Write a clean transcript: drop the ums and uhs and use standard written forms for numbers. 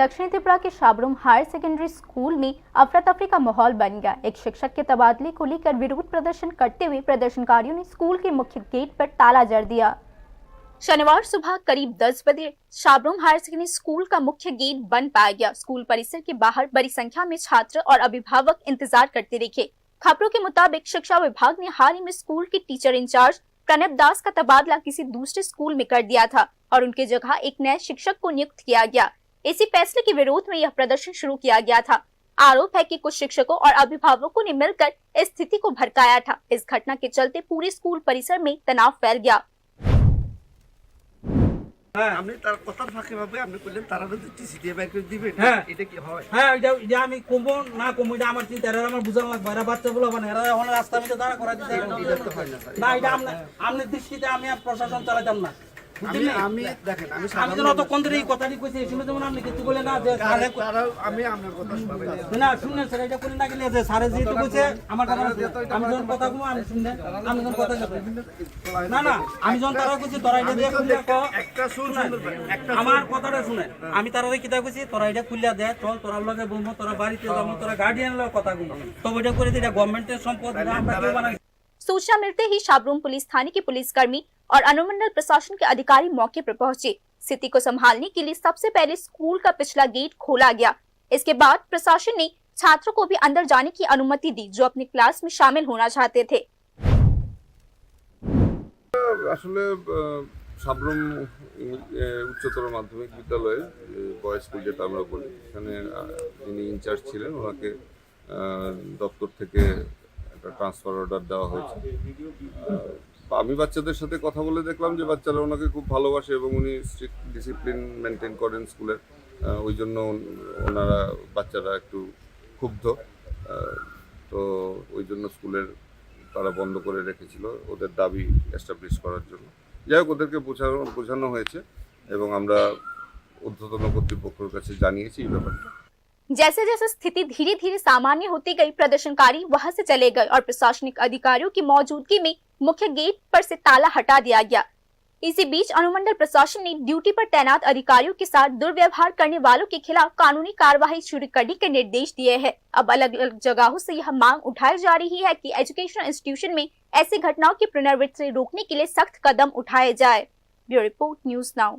दक्षिणी त्रिपुरा के शाबरूम higher secondary school में अफरा तफरी का माहौल बन गया। एक शिक्षक के तबादले को लेकर विरोध प्रदर्शन करते हुए प्रदर्शनकारियों ने स्कूल के मुख्य गेट पर ताला जड़ दिया। शनिवार सुबह करीब 10 बजे शाबरूम हायर सेकेंडरी स्कूल का मुख्य गेट बंद पाया गया। स्कूल परिसर के बाहर बड़ी संख्या में छात्र और अभिभावक इंतजार करते दिखे। खबरों के मुताबिक शिक्षा विभाग ने हाल ही में स्कूल के टीचर इंचार्ज प्रणब दास का तबादला किसी दूसरे स्कूल में कर दिया था और उनके जगह एक नए शिक्षक को नियुक्त किया गया। इसी फैसले के विरोध में यह प्रदर्शन शुरू किया गया था। आरोप है कि कुछ शिक्षकों और अभिभावकों ने मिलकर इस स्थिति को भड़काया था। इस घटना के चलते पूरे स्कूल परिसर में तनाव फैल गया। আমি তার কথার ফাঁকে ভাবে আপনি কইলেন তারা যদি টিসি দিয়ে বাইক করে দিবেন এটা কি হয়? হ্যাঁ এটা আমি কমবো না কমবো এটা আমার চিন্তা এরা আমার বুঝানো লাগবে। এরা বাচ্চাগুলো মানে এরা এখন রাস্তার মধ্যে দাঁড়া করা দিতে না এটা আপনি দৃষ্টিতে আমি আর প্রশাসন চালাতাম না। আমি দেখেন আমি তো অত কোন এই কথাটি কইছি শুনে যেমন আপনি কিছু বলে না যে আমি আপনার কথা শুনলাম না শুনলেন স্যার এটা কোন না গেলে যে স্যার যেহেতু কইছে আমার কথা আমি যখন কথা কমু আমি শুনলেন আমি যখন কথা না না আমি যখন তারা কইছি তোরা এটা দিয়ে খুলে একটা একটা আমার কথাটা শুনে আমি তারারে কিতা কইছি তোরা এটা খুলে দে চল তোরা লগে বলবো তোরা বাড়িতে যাবো তোরা গার্ডিয়ান লগে কথা কমু তো এটা করে দিটা গভর্নমেন্টের সম্পদ আমরা কেউ বানাই। सूचना मिलते ही शाबरूम पुलिस थाने के पुलिसकर्मी और अनुमंडल प्रशासन के अधिकारी मौके पर पहुंचे। स्थिति को संभालने के लिए सबसे पहले स्कूल का पिछला गेट खोला गया। इसके बाद प्रशासन ने छात्रों को भी अंदर जाने की अनुमति दी जो अपने क्लास में शामिल होना चाहते थे। আসলে শাবরুম উচ্চতর মাধ্যমিক বিদ্যালয়ে বয়েজ স্কুল যেটা আমরা বলি সেখানে যিনি ইনচার্জ ছিলেন ওনাকে দপ্তর থেকে ট্রান্সফার অর্ডার দেওয়া হয়েছে। আমি বাচ্চাদের সাথে কথা বলে দেখলাম যে বাচ্চারা ওনাকে খুব ভালোবাসে এবং উনি স্ট্রিক্ট ডিসিপ্লিন মেনটেন করেন স্কুলের, ওই জন্য ওনারা বাচ্চারা একটু ক্ষুব্ধ, তো ওই জন্য স্কুলের তারা বন্ধ করে রেখেছিল ওদের দাবি এস্টাবলিশ করার জন্য। যাই হোক ওদেরকে বোঝানো হয়েছে এবং আমরা ঊর্ধ্বতন কর্তৃপক্ষের কাছে জানিয়েছি এই ব্যাপারটা। जैसे जैसे स्थिति धीरे धीरे सामान्य होती गई प्रदर्शनकारी वहां से चले गए और प्रशासनिक अधिकारियों की मौजूदगी में मुख्य गेट पर से ताला हटा दिया गया। इसी बीच अनुमंडल प्रशासन ने ड्यूटी पर तैनात अधिकारियों के साथ दुर्व्यवहार करने वालों के खिलाफ कानूनी कार्रवाई शुरू करने के निर्देश दिए हैं। अब अलग अलग जगहों से यह मांग उठाई जा रही है कि एजुकेशनल इंस्टीट्यूशन में ऐसी घटनाओं की पुनरावृत्ति रोकने के लिए सख्त कदम उठाए जाए। Bureau report, news now.